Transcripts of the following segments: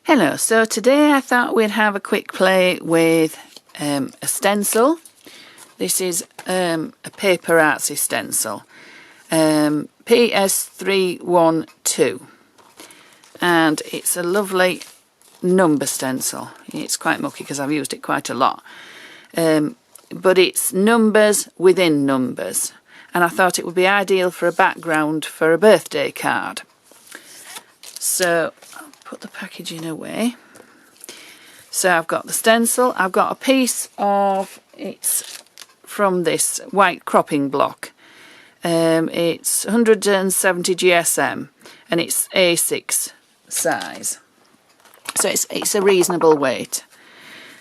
Hello, so today I thought we'd have a quick play with a stencil. This is a PaperArtsy stencil, PS312, and it's a lovely number stencil. It's quite mucky because I've used it quite a lot, but it's numbers within numbers, and I thought it would be ideal for a background for a birthday card. So put the packaging away. So I've got the stencil, I've got a piece of, it's from this white cropping block. It's 170 GSM and it's A6 size. So it's a reasonable weight.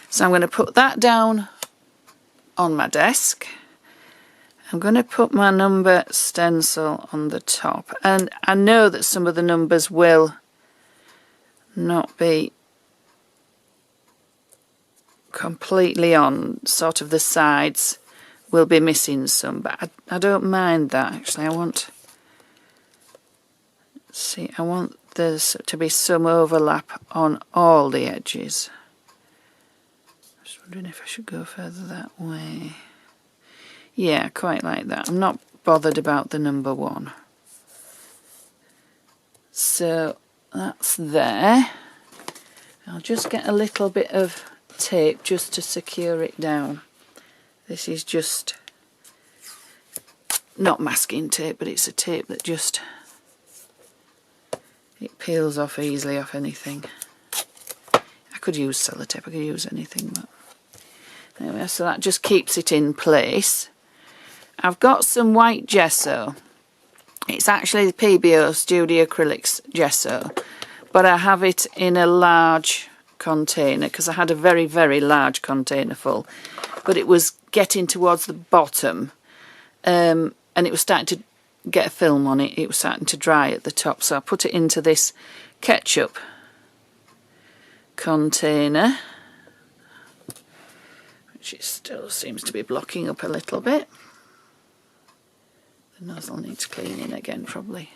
So I'm going to put that down on my desk. I'm going to put my number stencil on the top, and I know that some of the numbers will not be completely on, sort of the sides will be missing some, but I don't mind that actually. I want there to be some overlap on all the edges. I'm just wondering if I should go further that way. Yeah, quite like that. I'm not bothered about the number one. So that's there. I'll just get a little bit of tape just to secure it down. This is just not masking tape, but it's a tape that just, it peels off easily off anything. I could use sellotape, I could use anything, but anyway, so that just keeps it in place. I've got some white gesso. It's actually the Pebeo Studio Acrylics gesso, but I have it in a large container because I had a very, very large container full, but it was getting towards the bottom, and it was starting to get a film on it. It was starting to dry at the top, so I put it into this ketchup container, which it still seems to be blocking up a little bit. The nozzle needs cleaning again probably,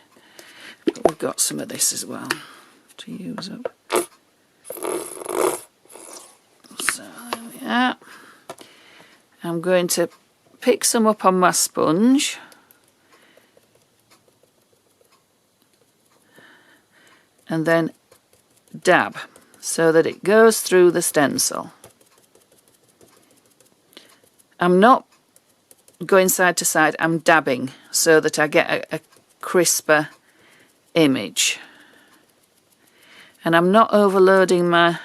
but we've got some of this as well to use up. So there we are. I'm going to pick some up on my sponge and then dab so that it goes through the stencil. I'm not going side to side, I'm dabbing so that I get a crisper image. And I'm not overloading my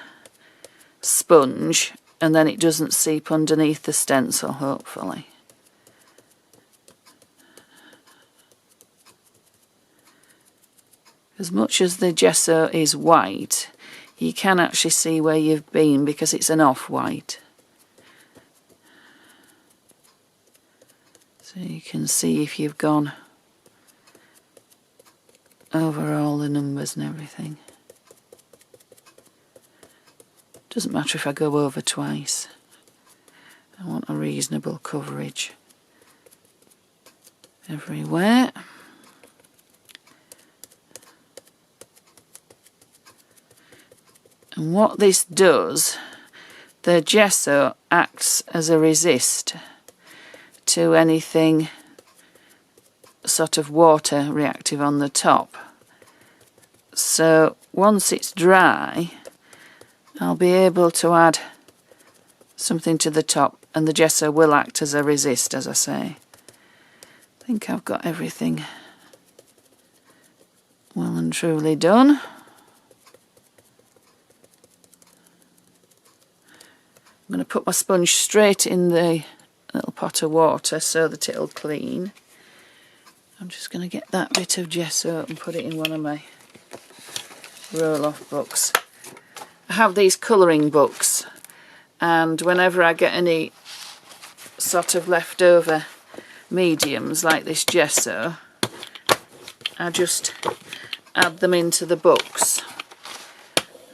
sponge and then it doesn't seep underneath the stencil, hopefully. As much as the gesso is white, you can actually see where you've been because it's an off-white. So you can see if you've gone over all the numbers and everything. Doesn't matter if I go over twice. I want a reasonable coverage everywhere. And what this does, the gesso acts as a resist to anything sort of water reactive on the top. So once it's dry, I'll be able to add something to the top and the gesso will act as a resist, as I say. I think I've got everything well and truly done. I'm going to put my sponge straight in the little pot of water so that it'll clean. I'm just going to get that bit of gesso and put it in one of my roll-off books. I have these colouring books, and whenever I get any sort of leftover mediums like this gesso, I just add them into the books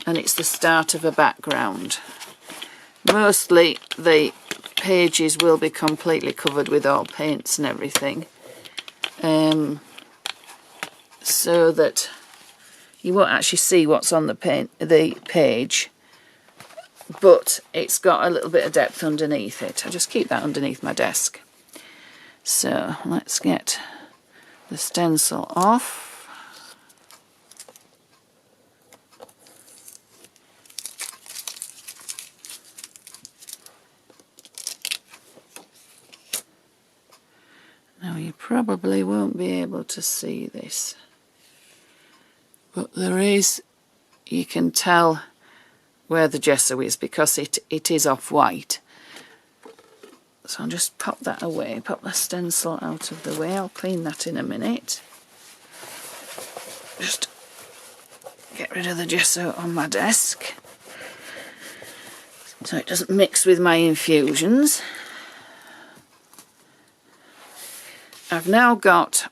and it's the start of a background. Mostly the pages will be completely covered with all paints and everything, so that you won't actually see what's on the page, but it's got a little bit of depth underneath it. I just keep that underneath my desk. So let's get the stencil off. Now you probably won't be able to see this, but there is, you can tell where the gesso is because it is off-white. So I'll just pop that away, pop the stencil out of the way. I'll clean that in a minute. Just get rid of the gesso on my desk so it doesn't mix with my infusions. I've now got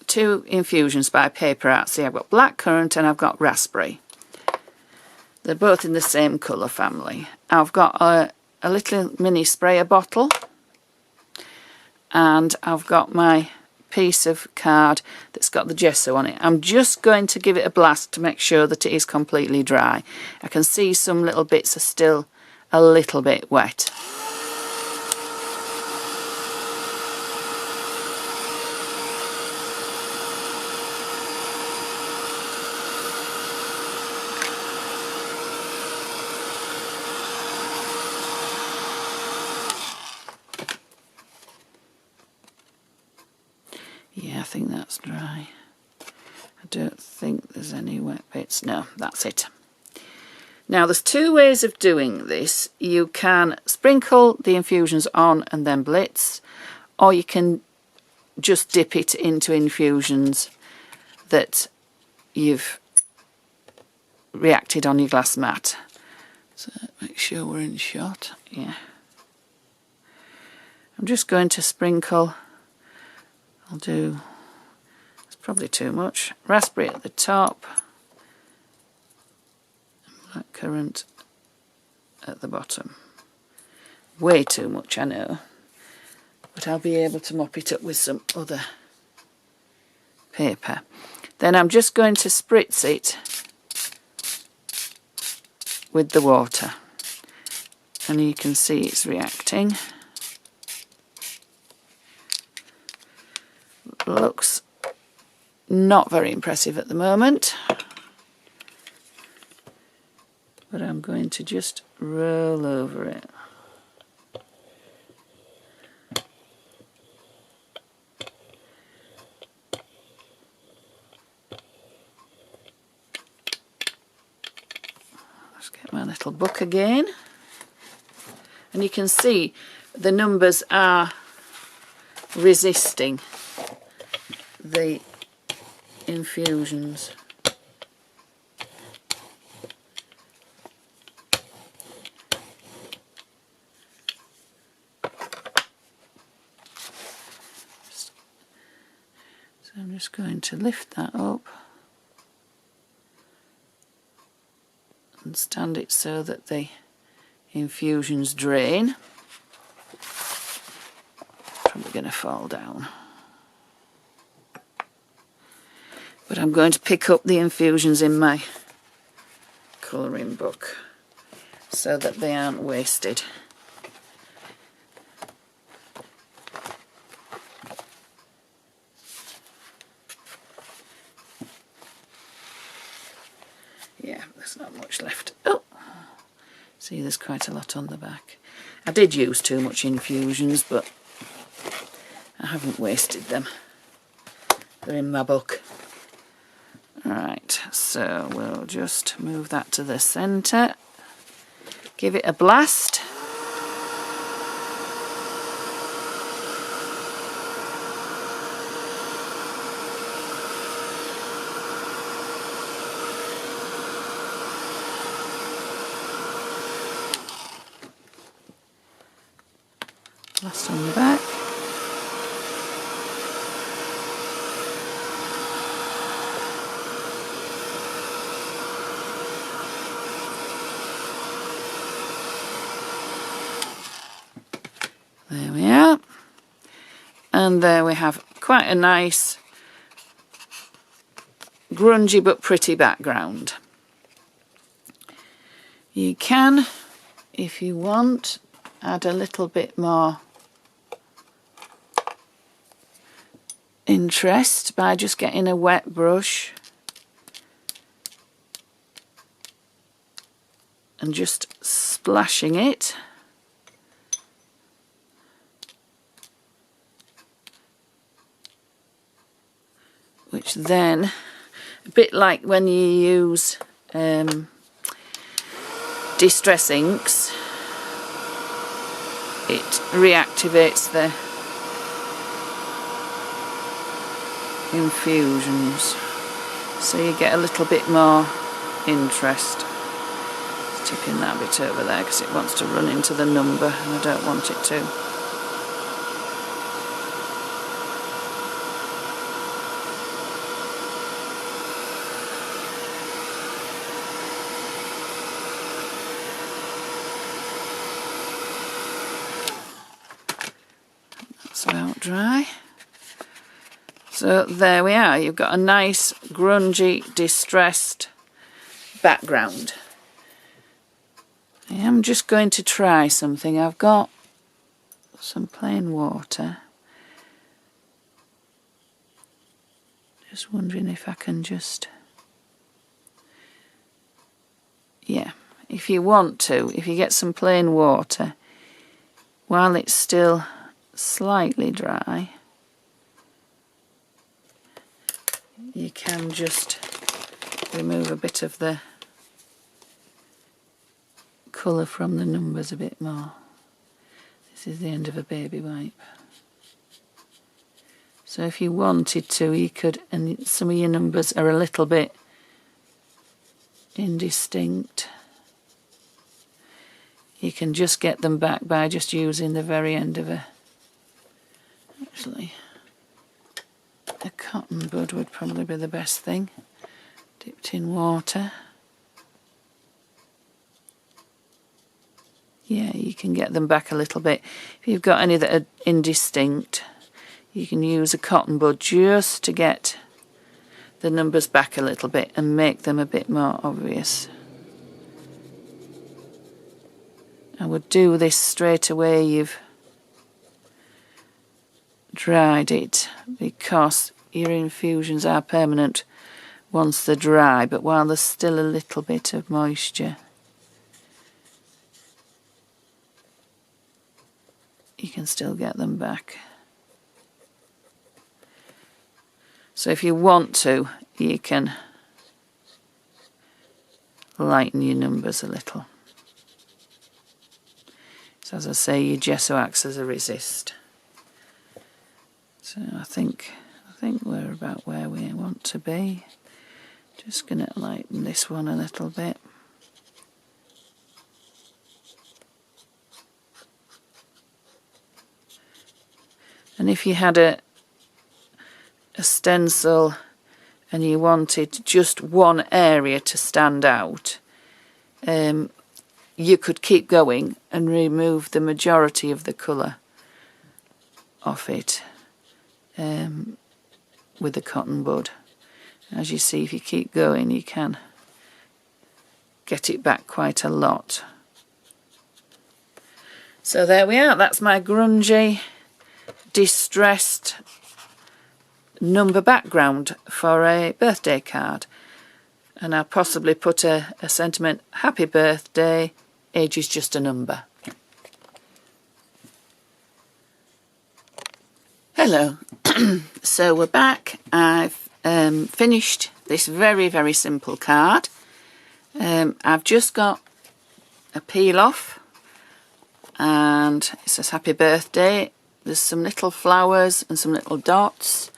two infusions by PaperArtsy. I've got Blackcurrant and I've got Raspberry. They're both in the same colour family. I've got a little mini sprayer bottle, and I've got my piece of card that's got the gesso on it. I'm just going to give it a blast to make sure that it is completely dry. I can see some little bits are still a little bit wet. Yeah, I think that's dry. I don't think there's any wet bits. No, that's it. Now there's two ways of doing this. You can sprinkle the infusions on and then blitz, or you can just dip it into infusions that you've reacted on your glass mat. So make sure we're in shot. Yeah. I'm just going to sprinkle. I'll do, it's probably too much, raspberry at the top, and blackcurrant at the bottom. Way too much, I know, but I'll be able to mop it up with some other paper. Then I'm just going to spritz it with the water, and you can see it's reacting. Looks not very impressive at the moment, but I'm going to just roll over it. Let's get my little book again, and you can see the numbers are resisting the infusions. So I'm just going to lift that up and stand it so that the infusions drain. Probably going to fall down. But I'm going to pick up the infusions in my colouring book so that they aren't wasted. Yeah, there's not much left. Oh, see, there's quite a lot on the back. I did use too much infusions, but I haven't wasted them. They're in my book. Right, so we'll just move that to the centre, give it a blast. Blast on the back. There we are, and there we have quite a nice grungy but pretty background. You can, if you want, add a little bit more interest by just getting a wet brush and just splashing it. Which then, a bit like when you use distress inks, it reactivates the infusions, so you get a little bit more interest. Tipping that bit over there because it wants to run into the number and I don't want it to. That's about dry. So there we are, you've got a nice grungy, distressed background. I am just going to try something. I've got some plain water. Just wondering if I can just... Yeah, if you want to, if you get some plain water, while it's still slightly dry, you can just remove a bit of the colour from the numbers a bit more. This is the end of a baby wipe. So if you wanted to, you could, and some of your numbers are a little bit indistinct, you can just get them back by just using the very end of a, actually, a cotton bud would probably be the best thing, dipped in water. Yeah, you can get them back a little bit. If you've got any that are indistinct, you can use a cotton bud just to get the numbers back a little bit and make them a bit more obvious. I would do this straight away you've dried it, because your infusions are permanent once they're dry, but while there's still a little bit of moisture, you can still get them back. So if you want to, you can lighten your numbers a little. So as I say, your gesso acts as a resist. So I think we're about where we want to be. Just going to lighten this one a little bit. And if you had a stencil and you wanted just one area to stand out, you could keep going and remove the majority of the colour off it with a cotton bud. As you see, if you keep going, you can get it back quite a lot. So there we are, that's my grungy, distressed number background for a birthday card. And I'll possibly put a sentiment, happy birthday, age is just a number. Hello. So we're back. I've finished this very, very simple card. I've just got a peel off and it says happy birthday. There's some little flowers and some little dots.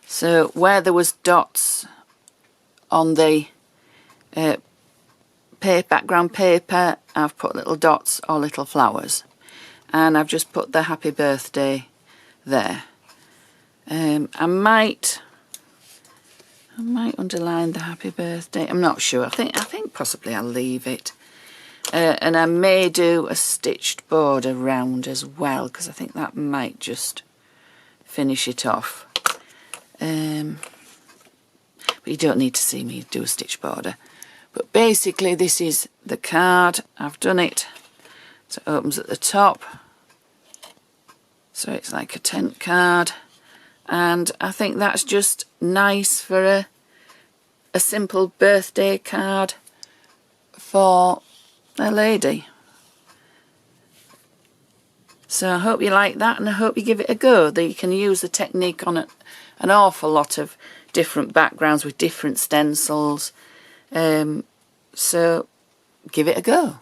So where there was dots on the background paper, I've put little dots or little flowers. And I've just put the happy birthday there. I might underline the happy birthday. I'm not sure. I think possibly I'll leave it. And I may do a stitched border round as well, because I think that might just finish it off. But but you don't need to see me do a stitch border. But basically this is the card. I've done it so it opens at the top, so it's like a tent card, and I think that's just nice for a simple birthday card for a lady. So I hope you like that, and I hope you give it a go. That you can use the technique on an awful lot of different backgrounds with different stencils. So give it a go.